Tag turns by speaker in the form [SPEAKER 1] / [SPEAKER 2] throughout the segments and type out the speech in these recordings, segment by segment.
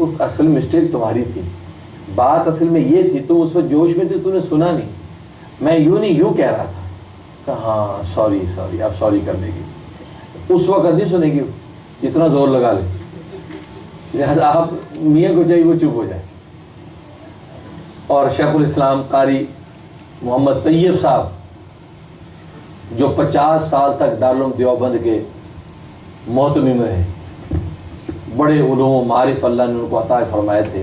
[SPEAKER 1] وہ اصل مسٹیک تمہاری تھی، بات اصل میں یہ تھی، تم اس وقت جوش میں تھی، تم نے سنا نہیں، میں یوں نہیں یوں کہہ رہا تھا، کہ ہاں سوری اب سوری کر لے گی، اس وقت نہیں سنے گی، جتنا زور لگا لے، لہٰذا آپ میاں کو چاہیے وہ چپ ہو جائے۔ اور شیخ الاسلام قاری محمد طیب صاحب جو 50 سال تک دارالعلوم دیوبند کے محتمم رہے، بڑے علوم و معارف اللہ نے ان کو عطا فرمائے تھے،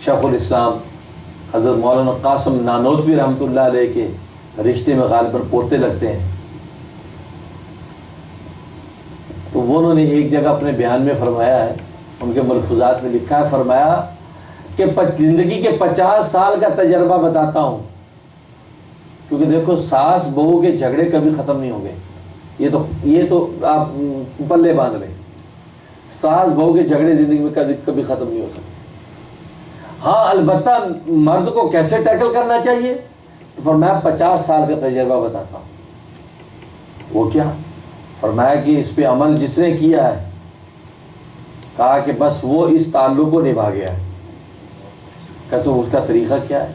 [SPEAKER 1] شیخ الاسلام حضرت مولانا قاسم نانوتوی رحمۃ اللہ علیہ کے رشتے میں غالباً پوتے لگتے ہیں، تو وہ انہوں نے ایک جگہ اپنے بیان میں فرمایا ہے، ان کے ملفوظات میں لکھا ہے، فرمایا کہ زندگی کے 50 سال کا تجربہ بتاتا ہوں، کیونکہ دیکھو ساس بہو کے جھگڑے کبھی ختم نہیں ہو گئے، یہ تو آپ پلے باندھ لیں، ساس بہو کے جھگڑے زندگی میں کبھی ختم نہیں ہو سکتے۔ ہاں البتہ مرد کو کیسے ٹیکل کرنا چاہیے، تو فرمایا 50 سال کا تجربہ بتاتا ہوں۔ وہ کیا؟ فرمایا کہ اس پہ عمل جس نے کیا ہے، کہا کہ بس وہ اس تعلق کو نبھا گیا ہے۔ کہتے اس کا طریقہ کیا ہے؟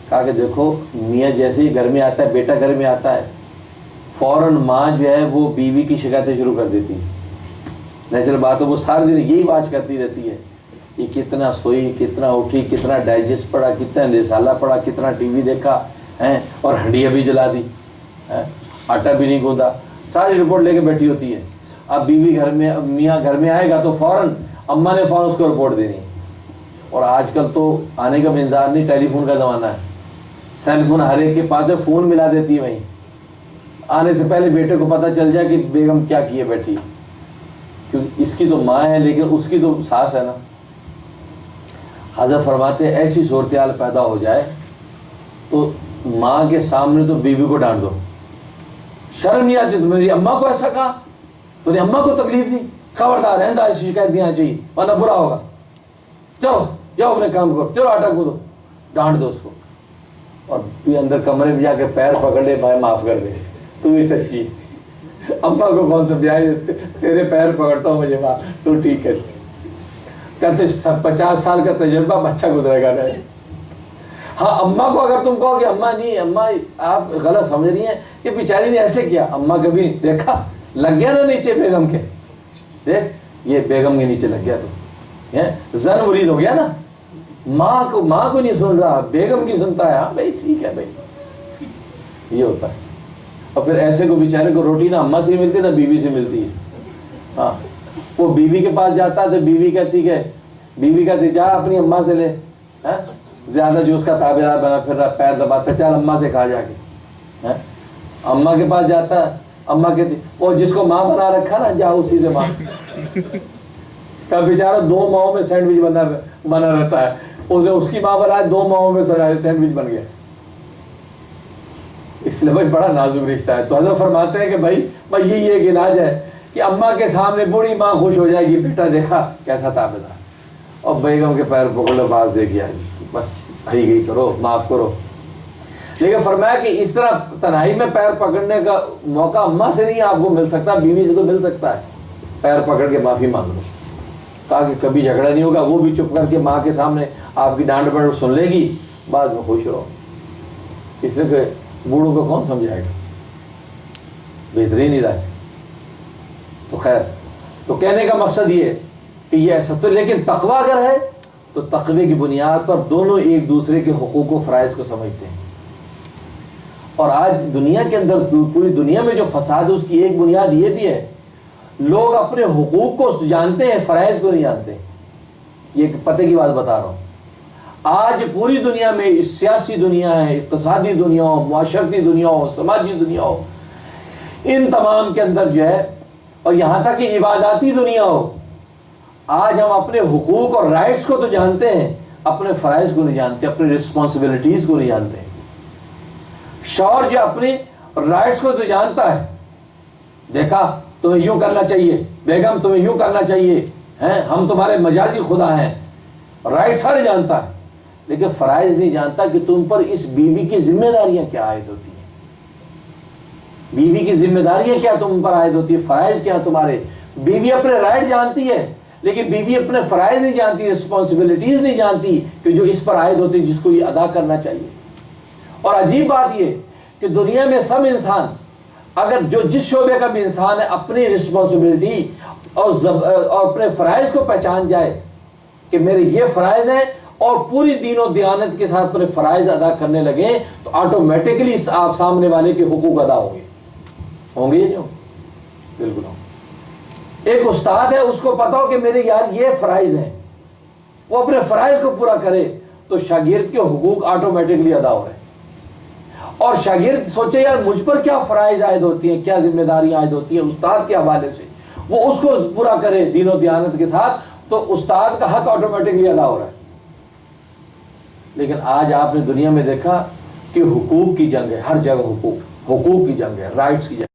[SPEAKER 1] کہا کہ دیکھو میاں جیسے ہی گھر میں آتا ہے، بیٹا گھر میں آتا ہے، فوراً ماں جو ہے وہ بیوی کی شکایتیں شروع کر دیتی ہے، نیچرل بات ہے، وہ سارے دن یہی بات کرتی رہتی ہے، یہ کتنا سوئی، کتنا اٹھی، کتنا ڈائجسٹ پڑھا، کتنا رسالہ پڑھا، کتنا ٹی وی دیکھا ہیں، اور ہنڈیاں بھی جلا دی، آٹا بھی نہیں گوندا، ساری رپورٹ لے کے بیٹھی ہوتی ہے۔ اب بیوی گھر میں، میاں گھر میں آئے گا تو فوراً اماں نے فوراً اس کو رپورٹ دینی ہے۔ اور آج کل تو آنے کا انتظار نہیں، ٹیلی فون کا زمانہ ہے، سیل فون ہر ایک کے پاس ہے، فون ملا دیتی ہے وہیں، آنے سے پہلے بیٹے کو پتہ چل جائے کہ بیگم کیا کیے بیٹھی، کیونکہ اس کی تو ماں ہے لیکن اس کی تو ساس ہے نا۔ حضرت فرماتے ہیں ایسی صورتحال پیدا ہو جائے تو ماں کے سامنے تو بیوی کو ڈانٹ دو، شرم نہیں آتی، تمہیں اماں کو ایسا کہا، تو نے اماں کو تکلیف دی، خبردار ہے ایسی شکایت نہیں آنی چاہیے ورنہ برا ہوگا، جاؤ اپنے کام کرو، چلو آٹا گوندو، ڈانٹ دو اس کو، اور تو اندر کمرے میں جا کے پیر پکڑ لے، بھائی معاف کر دے، تو ہی سچی، اماں کو کون سا بیائی، تیرے پیر پکڑتا ہوں مجھے ماں، تو ٹھیک ہے۔ کہتے 50 سال کا تجربہ بچہ گزرے گا نہیں۔ ہاں اماں کو اگر تم کہو کہ اماں نہیں، اماں آپ غلط سمجھ رہی ہیں، یہ بیچاری نے ایسے کیا، اماں کبھی دیکھا لگ گیا نا نیچے بیگم کے، دیکھ یہ بیگم کے نیچے لگ گیا، تو زن مرید ہو گیا نا، ماں کو نہیں سن رہا، بیگم کی سنتا ہے، ہاں بھائی ٹھیک ہے بھائی، یہ ہوتا ہے۔ اور پھر ایسے کو بیچارے کو روٹی نہ اماں سے ملتی نہ بیوی سے ملتی ہے، ہاں وہ بیوی کے پاس جاتا ہے تو بیوی کہتی جا اپنی اماں سے لے، زیادہ جو اس کا تابعدار بنا پھر رہا، پیر دباتا، چل اماں سے کھا جا کے، اماں کے پاس جاتا ہے، اماں کہتی وہ جس کو ماں بنا رکھا نا جا اسی سے ماں، کا بیچارہ 2 ماہوں میں سینڈوچ بنا رہتا ہے، اسے اس کی ماں بنائے 2 ماہوں میں سینڈوچ بن گیا، اس لیے بھائی بڑا نازک رشتہ ہے۔ تو حضرت فرماتے ہیں کہ بھائی یہی ایک علاج ہے کہ اماں کے سامنے بوڑھی ماں خوش ہو جائے گی، بیٹا دیکھا کیسا تابعدار، اور بیگم کے پیر پکڑ لو، باز دے گیا، بس آئی گئی کرو، معاف کرو۔ لیکن فرمایا کہ اس طرح تنہائی میں پیر پکڑنے کا موقع اماں سے نہیں آپ کو مل سکتا، بیوی سے تو مل سکتا ہے، پیر پکڑ کے معافی مانگ لو، کہا کہ کبھی جھگڑا نہیں ہوگا، وہ بھی چپ کر کے ماں کے سامنے آپ کی ڈانٹ پڑ سن لے گی، بعد میں خوش رہو، اس لیے کہ بوڑھوں کو کون سمجھائے گا، بہترین علاج۔ تو خیر، تو کہنے کا مقصد یہ کہ یہ ایسا تو، لیکن تقویٰ اگر ہے تو تقوی کی بنیاد پر دونوں ایک دوسرے کے حقوق و فرائض کو سمجھتے ہیں۔ اور آج دنیا کے اندر، پوری دنیا میں جو فساد ہے اس کی ایک بنیاد یہ بھی ہے، لوگ اپنے حقوق کو جانتے ہیں، فرائض کو نہیں جانتے۔ یہ پتے کی بات بتا رہا ہوں، آج پوری دنیا میں، سیاسی دنیا ہے، اقتصادی دنیا ہو، معاشرتی دنیا ہو، سماجی دنیا ہو، ان تمام کے اندر جو ہے، اور یہاں تک کہ عباداتی دنیا ہو، آج ہم اپنے حقوق اور رائٹس کو تو جانتے ہیں، اپنے فرائض کو نہیں جانتے، اپنی رسپانسبلٹیز کو نہیں جانتے۔ شوہر جو اپنے رائٹس کو تو جانتا ہے، دیکھا تمہیں یوں کرنا چاہیے، بیگم تمہیں یوں کرنا چاہیے، ہم تمہارے مجازی خدا ہیں، رائٹ سارے جانتا ہے، لیکن فرائض نہیں جانتا کہ تم پر اس بیوی کی ذمہ داریاں کیا عائد ہوتی ہیں، بیوی کی ذمہ داریاں کیا تم پر عائد ہوتی ہے، فرائض کیا تمہارے۔ بیوی اپنے رائٹ جانتی ہے لیکن بیوی اپنے فرائض نہیں جانتی، رسپانسبلٹیز نہیں جانتی کہ جو اس پر عائد ہوتے جس کو یہ ادا کرنا چاہیے. اور عجیب بات یہ کہ دنیا میں سب انسان، اگر جو جس شعبے کا بھی انسان ہے، اپنی رسپانسبلٹی اور اپنے فرائض کو پہچان جائے کہ میرے یہ فرائض ہیں اور پوری دین و دیانت کے ساتھ اپنے فرائض ادا کرنے لگیں، تو آٹومیٹکلی آپ سامنے والے کے حقوق ادا ہوں گے. ہوں گے یا نہیں ہوں گے؟ بالکل ہوں. ایک استاد ہے، اس کو پتا ہو کہ میرے یار یہ فرائض ہیں، وہ اپنے فرائض کو پورا کرے تو شاگرد کے حقوق آٹومیٹکلی ادا ہو رہے ہیں. اور شاگرد سوچے یار مجھ پر کیا فرائض عائد ہوتی ہیں، کیا ذمہ داریاں عائد ہوتی ہیں استاد کے حوالے سے، وہ اس کو پورا کرے دین و دیانت کے ساتھ، تو استاد کا حق آٹومیٹکلی ادا ہو رہا ہے. لیکن آج آپ نے دنیا میں دیکھا کہ حقوق کی جنگ ہے، ہر جگہ حقوق کی جنگ ہے، رائٹس کی جنگ ہے.